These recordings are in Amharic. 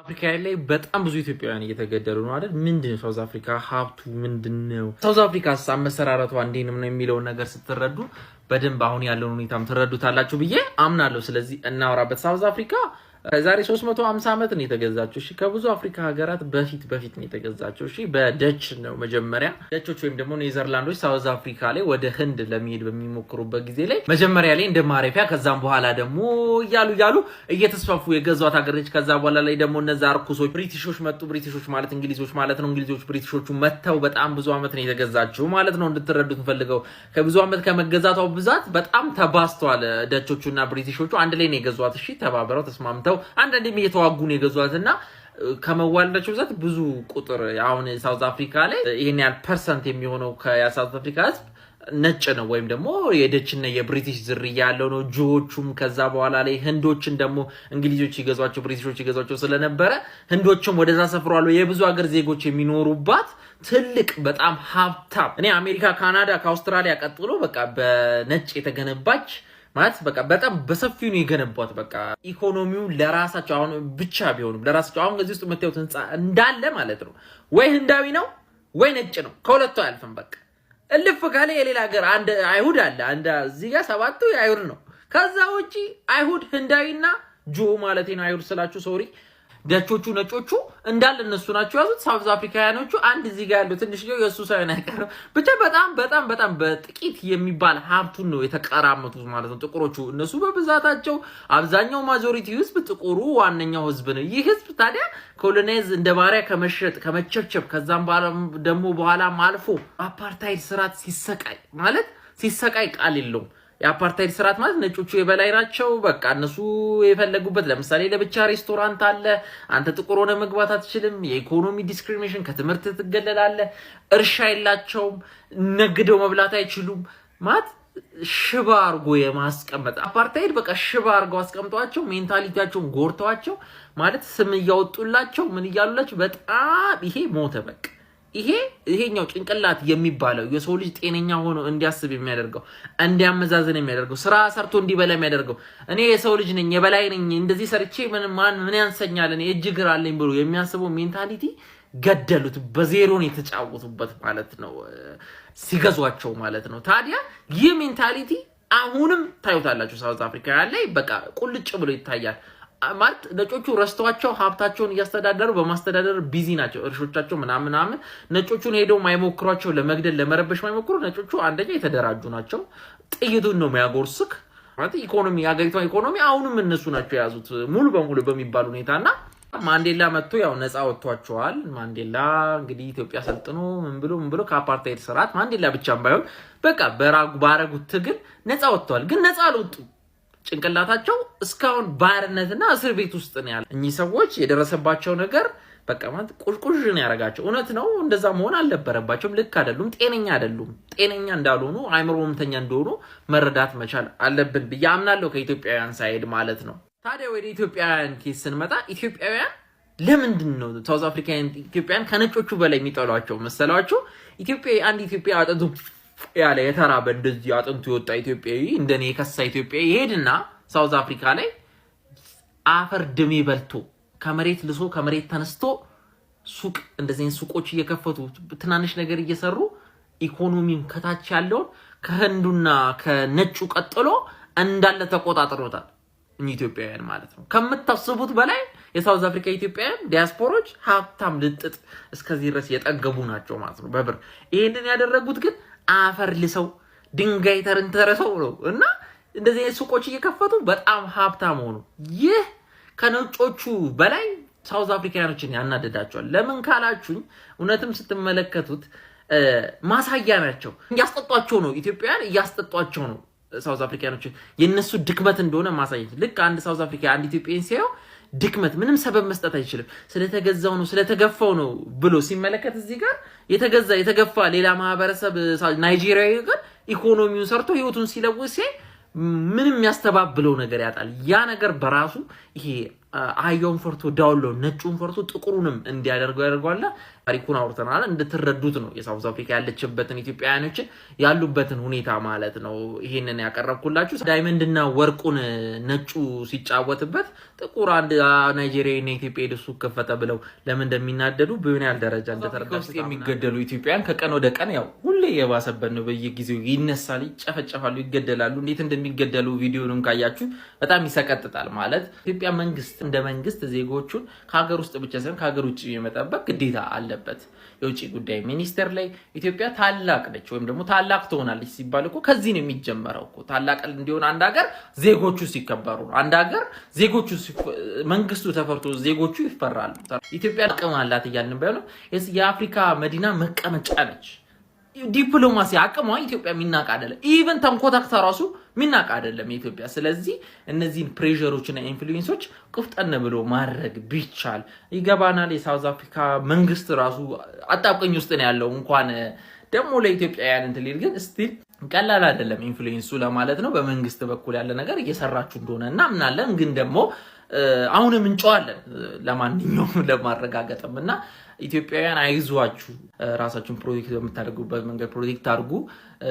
አፍሪካ ላይ በጣም ብዙ ኢትዮጵያውያን እየተገደሉ ነው አይደል? ምንድነው ሳውዝ አፍሪካ ሀብቱ ምንድነው? ሳውዝ አፍሪካ አመሰራረቷ እንዴት ነው የሚለው ነገር ስትረዱ በደንብ አሁን ያለውን ሁኔታም ትረዱታላችሁ ብዬ አምናለሁ። ስለዚህ እናወራበት። ሳውዝ አፍሪካ ዛሬ 350 ዓመት ነው የተገዛችው። እሺ ከብዙ አፍሪካ ሀገራት በፊት ነው የተገዛችው። እሺ በደች ነው መጀመሪያ ደቾች ወይም ደግሞ ኔዘርላንዶች ሳውዝ አፍሪካ ላይ ወደ ህንድ ለመሄድ በሚሞክሩበት ጊዜ ላይ መጀመሪያ ላይ እንደ ማረፊያ ከዛም በኋላ ደግሞ እያሉ እየተስፋፉ የገዟት ሀገሮች ከዛ በኋላ ላይ ደግሞ እነዛ አርኩሶች ብሪቲሾች መጡ። ብሪቲሾች ማለት እንግሊዞች ማለት ነው። እንግሊዞች ብሪቲሾቹ መተው በጣም ብዙ ዓመት ነው የተገዛችው ማለት ነው። እንድትረዱት ፈልገው ከብዙ ዓመት ከመገዛቷ ብዛት በጣም ተባስተዋል። ደቾቹና ብሪቲሾቹ አንድ ላይ ነው የገዟት። እሺ ተባብረው ተስማምተው አንዳንዴም እየተዋጉ ነው የገዟትና ከመዋለዳቸው ብዛት ብዙ ቁጥር አሁን ሳውዝ አፍሪካ ላይ ይሄን ያህል ፐርሰንት የሚሆነው ከሳውዝ አፍሪካ ህዝብ ነጭ ነው ወይም ደግሞ የደችና የብሪቲሽ ዝርያ ያለው ነው። ጆዎቹም ከዛ በኋላ ላይ ህንዶችን ደግሞ እንግሊዞች ይገዟቸው ብሪቲሾች ይገዟቸው ስለነበረ ህንዶችም ወደዛ ሰፍሯል። የብዙ ሀገር ዜጎች የሚኖሩባት ትልቅ በጣም ሀብታም እኔ አሜሪካ፣ ካናዳ ከአውስትራሊያ ቀጥሎ በቃ በነጭ የተገነባች ማለት በቃ በጣም በሰፊው ነው የገነቧት። በቃ ኢኮኖሚው ለራሳቸው አሁን ብቻ ቢሆንም ለራሳቸው አሁን እዚህ ውስጥ የምታዩት ህንጻ እንዳለ ማለት ነው ወይ ህንዳዊ ነው ወይ ነጭ ነው፣ ከሁለቱ አያልፍም። በቃ እልፍ ካለ የሌላ ሀገር አንድ አይሁድ አለ። አንድ እዚህ ጋር 7ቱ አይሁድ ነው። ከዛ ውጪ አይሁድ ህንዳዊና ጆ ማለት ነው። አይሁድ ስላችሁ ሶሪ ደቾቹ ነጮቹ እንዳለ እነሱ ናቸው ያዙት። ሳውዝ አፍሪካውያኖቹ አንድ እዚህ ጋር ያለው ትንሽ ነው የሱ ሳይሆን አይቀርም። ብቻ በጣም በጥቂት የሚባል ሀብቱን ነው የተቀራመቱት ማለት ነው ጥቁሮቹ። እነሱ በብዛታቸው አብዛኛው ማጆሪቲ ህዝብ ጥቁሩ ዋነኛው ህዝብ ነው። ይህ ህዝብ ታዲያ ኮሎናይዝ እንደ ባሪያ ከመሸጥ ከመቸብቸብ ከዛም ደግሞ በኋላም አልፎ አፓርታይድ ስርዓት ሲሰቃይ ቃል የለውም። የአፓርታይድ ስርዓት ማለት ነጮቹ የበላይ ናቸው። በቃ እነሱ የፈለጉበት ለምሳሌ ለብቻ ሬስቶራንት አለ። አንተ ጥቁር ሆነ መግባት አትችልም። የኢኮኖሚ ዲስክሪሚኔሽን፣ ከትምህርት ትገለላለህ። እርሻ የላቸውም። ነግደው መብላት አይችሉም። ማለት ሽባ አርጎ የማስቀመጥ አፓርታይድ በቃ ሽባ አርገው አስቀምጧቸው ሜንታሊቲያቸውን ጎርተዋቸው ማለት ስም እያወጡላቸው ምን እያሉላቸው በጣም ይሄ ሞተ በቃ ይሄኛው ጭንቅላት የሚባለው የሰው ልጅ ጤነኛ ሆኖ እንዲያስብ የሚያደርገው እንዲያመዛዝን የሚያደርገው ስራ ሰርቶ እንዲበላ የሚያደርገው እኔ የሰው ልጅ ነኝ የበላይ ነኝ እንደዚህ ሰርቼ ምን ያንሰኛል እኔ እጅ እግር አለኝ ብሎ የሚያስበው ሜንታሊቲ ገደሉት። በዜሮን የተጫወቱበት ማለት ነው ሲገዟቸው ማለት ነው። ታዲያ ይህ ሜንታሊቲ አሁንም ታዩታላችሁ ሳውዝ አፍሪካ ላይ በቃ ቁልጭ ብሎ ይታያል። ማለት ነጮቹ ረስተዋቸው ሀብታቸውን እያስተዳደሩ በማስተዳደር ቢዚ ናቸው። እርሾቻቸው ምናምን ነጮቹን ሄደው ማይሞክሯቸው ለመግደል ለመረበሽ ማይሞክሩ ነጮቹ አንደኛ የተደራጁ ናቸው። ጥይቱን ነው የሚያጎርስክ ማለት ኢኮኖሚ የሀገሪቷ ኢኮኖሚ አሁንም እነሱ ናቸው የያዙት ሙሉ በሙሉ በሚባል ሁኔታና ማንዴላ መጥቶ ያው ነፃ ወጥቷቸዋል። ማንዴላ እንግዲህ ኢትዮጵያ ሰልጥኖ ምን ብሎ ከአፓርታይድ ስርዓት ማንዴላ ብቻም ባይሆን በቃ ባረጉት ትግል ነፃ ወጥተዋል። ግን ነፃ አልወጡም። ጭንቅላታቸው እስካሁን ባርነትና እስር ቤት ውስጥ ነው ያለ። እኚህ ሰዎች የደረሰባቸው ነገር በቃ ማለት ቁሽቁሽ ነው ያረጋቸው። እውነት ነው እንደዛ መሆን አልነበረባቸውም። ልክ አይደሉም። ጤነኛ እንዳልሆኑ አይምሮ ህመምተኛ እንደሆኑ መረዳት መቻል አለብን ብዬ አምናለሁ ከኢትዮጵያውያን ሳይድ ማለት ነው። ታዲያ ወደ ኢትዮጵያውያን ኬስ ስንመጣ ኢትዮጵያውያን ለምንድን ነው ሳውዝ አፍሪካን ኢትዮጵያውያን ከነጮቹ በላይ የሚጠሏቸው መሰላችሁ? አንድ ኢትዮጵያ አጥንቱ ያለ የተራበ እንደዚህ አጥንቱ የወጣ ኢትዮጵያዊ እንደኔ የከሳ ኢትዮጵያዊ ይሄድና ሳውዝ አፍሪካ ላይ አፈር ድሜ በልቶ ከመሬት ልሶ ከመሬት ተነስቶ ሱቅ እንደዚህ ሱቆች እየከፈቱ ትናንሽ ነገር እየሰሩ ኢኮኖሚን ከታች ያለውን ከህንዱና ከነጩ ቀጥሎ እንዳለ ተቆጣጥሮታል። ኢትዮጵያውያን ማለት ነው ከምታስቡት በላይ የሳውዝ አፍሪካ ኢትዮጵያውያን ዲያስፖሮች ሀብታም ልጥጥ እስከዚህ ድረስ የጠገቡ ናቸው ማለት ነው በብር። ይሄንን ያደረጉት ግን አፈር ልሰው ድንጋይ ተረሰው ነው እና እንደዚህ ሱቆች እየከፈቱ በጣም ሀብታም ሆኑ። ይህ ከነጮቹ በላይ ሳውዝ አፍሪካኖችን ያናደዳቸዋል። ለምን ካላችሁኝ እውነትም ስትመለከቱት ማሳያ ናቸው። እያስጠጧቸው ነው ኢትዮጵያውያን እያስጠጧቸው ነው ሳውዝ አፍሪካኖችን የነሱ ድክመት እንደሆነ ማሳየት። ልክ አንድ ሳውዝ አፍሪካ አንድ ኢትዮጵያን ሲያየው ድክመት ምንም ሰበብ መስጠት አይችልም። ስለተገዛው ነው ስለተገፋው ነው ብሎ ሲመለከት እዚህ ጋር የተገፋ ሌላ ማህበረሰብ ናይጄሪያዊ ጋር ኢኮኖሚውን ሰርቶ ህይወቱን ሲለውስ ምንም ያስተባብለው ነገር ያጣል። ያ ነገር በራሱ ይሄ አየውን ፈርቶ ዳውሎ ነጩን ፈርቶ ጥቁሩንም እንዲያደርገው ያደርጋል። ታሪኩን አውርተናል እንድትረዱት ነው የሳውዝ አፍሪካ ያለችበትን ኢትዮጵያውያኖች ያሉበትን ሁኔታ ማለት ነው ይሄንን ያቀርብኩላችሁ። ዳይመንድና ወርቁን ነጩ ሲጫወትበት ጥቁር አንድ ናይጄሪያና ኢትዮጵያ ደሱ ከፈተ ብለው ለምን እንደሚናደዱ በዩኒያል ደረጃ እንደተረዳችሁ የሚገደሉ ኢትዮጵያውያን ከቀን ወደ ቀን ያው ሁሌ የባሰበት ነው። በየጊዜው ይነሳል፣ ይጨፈጨፋሉ፣ ይገደላሉ። እንዴት እንደሚገደሉ ቪዲዮንም ካያችሁ በጣም ይሰቀጥጣል። ማለት ኢትዮጵያ መንግስት እንደ መንግስት ዜጎቹን ከሀገር ውስጥ ብቻ ሳይሆን ከሀገር ውጭ የመጠበቅ ግዴታ አለበት። የውጭ ጉዳይ ሚኒስቴር ላይ ኢትዮጵያ ታላቅ ነች ወይም ደግሞ ታላቅ ትሆናለች ሲባል እኮ ከዚህ ነው የሚጀመረው እኮ። ታላቅ እንዲሆን አንድ ሀገር ዜጎቹ ሲከበሩ፣ አንድ ሀገር ዜጎቹ መንግስቱ ተፈርቶ ዜጎቹ ይፈራሉ። ኢትዮጵያ አቅም አላት እያልን ባይሆን የአፍሪካ መዲና መቀመጫ ነች። ዲፕሎማሲ አቅሟ ኢትዮጵያ ሚናቅ አይደለም። ኢቭን ተንኮታክታ ራሱ ሚናቅ አይደለም ኢትዮጵያ። ስለዚህ እነዚህን ፕሬሸሮችና ኢንፍሉዌንሶች ቁፍጠን ብሎ ማድረግ ቢቻል ይገባናል። የሳውዝ አፍሪካ መንግስት ራሱ አጣብቀኝ ውስጥ ነው ያለው። እንኳን ደግሞ ለኢትዮጵያውያን እንትን ሊል ግን ስቲል ቀላል አይደለም ኢንፍሉዌንሱ ለማለት ነው። በመንግስት በኩል ያለ ነገር እየሰራችሁ እንደሆነ እናምናለን። ግን ደግሞ አሁንም እንጨዋለን ለማንኛውም ለማረጋገጥም እና ኢትዮጵያውያን አይዟችሁ፣ ራሳችሁን ፕሮቴክት በምታደርጉበት መንገድ ፕሮቴክት አድርጉ።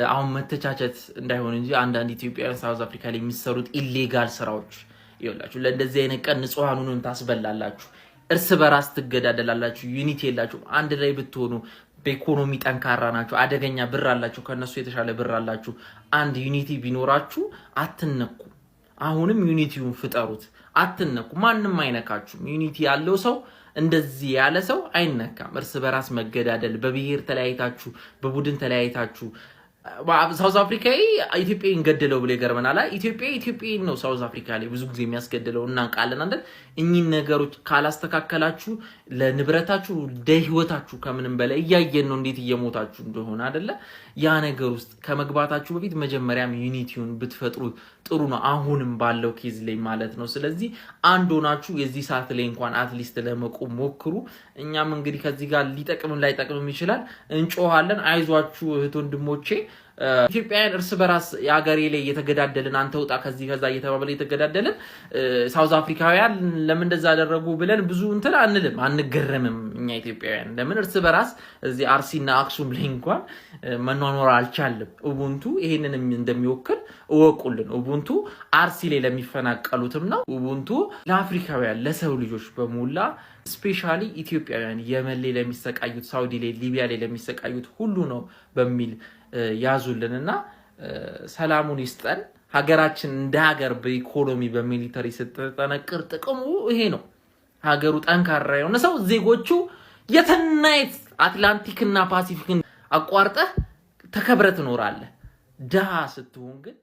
አሁን መተቻቸት እንዳይሆን እንጂ አንዳንድ ኢትዮጵያውያን ሳውዝ አፍሪካ ላይ የሚሰሩት ኢሌጋል ስራዎች ይኸውላችሁ ለእንደዚህ አይነት ቀን ንጹሃኑን ታስበላላችሁ፣ እርስ በራስ ትገዳደላላችሁ፣ ዩኒቲ የላችሁ። አንድ ላይ ብትሆኑ በኢኮኖሚ ጠንካራ ናችሁ፣ አደገኛ ብር አላችሁ፣ ከነሱ የተሻለ ብር አላችሁ። አንድ ዩኒቲ ቢኖራችሁ አትነኩ። አሁንም ዩኒቲውን ፍጠሩት፣ አትነኩ። ማንም አይነካችሁም። ዩኒቲ ያለው ሰው እንደዚህ ያለ ሰው አይነካም። እርስ በራስ መገዳደል፣ በብሔር ተለያይታችሁ በቡድን ተለያይታችሁ ሳውዝ አፍሪካዊ ኢትዮጵያን ገደለው ብለ ይገርመናል። ኢትዮጵያን ነው ሳውዝ አፍሪካ ላይ ብዙ ጊዜ የሚያስገድለው እናንቃለን አይደል? እኚህን ነገሮች ካላስተካከላችሁ ለንብረታችሁ ለህይወታችሁ ከምንም በላይ እያየን ነው እንዴት እየሞታችሁ እንደሆነ አይደለ? ያ ነገር ውስጥ ከመግባታችሁ በፊት መጀመሪያም ዩኒቲውን ብትፈጥሩ ጥሩ ነው። አሁንም ባለው ኬዝ ላይ ማለት ነው። ስለዚህ አንድ ሆናችሁ የዚህ ሰዓት ላይ እንኳን አትሊስት ለመቆም ሞክሩ። እኛም እንግዲህ ከዚህ ጋር ሊጠቅምም ላይጠቅምም ይችላል እንጮሃለን። አይዟችሁ እህት ወንድሞቼ። ኢትዮጵያውያን እርስ በራስ የሀገሬ ላይ እየተገዳደልን አንተ ውጣ ከዚህ ከዛ እየተባበለ እየተገዳደልን ሳውዝ አፍሪካውያን ለምን እንደዛ አደረጉ ብለን ብዙ እንትን አንልም፣ አንገረምም። እኛ ኢትዮጵያውያን ለምን እርስ በራስ እዚህ አርሲና አክሱም ላይ እንኳን መኗኗር አልቻለም። ኡቡንቱ ይሄንንም እንደሚወክል እወቁልን። ኡቡንቱ አርሲ ላይ ለሚፈናቀሉትም ነው። ኡቡንቱ ለአፍሪካውያን ለሰው ልጆች በሙላ ስፔሻሊ ኢትዮጵያውያን የመን ላይ ለሚሰቃዩት፣ ሳውዲ ላይ፣ ሊቢያ ላይ ለሚሰቃዩት ሁሉ ነው በሚል ያዙልንና ሰላሙን ይስጠን። ሀገራችን እንደ ሀገር በኢኮኖሚ በሚሊተሪ ስትጠነክር ጥቅሙ ይሄ ነው። ሀገሩ ጠንካራ የሆነ ሰው ዜጎቹ የትናየት አትላንቲክና ፓሲፊክን አቋርጠህ ተከብረ ትኖራለህ። ድሃ ስትሆን ግን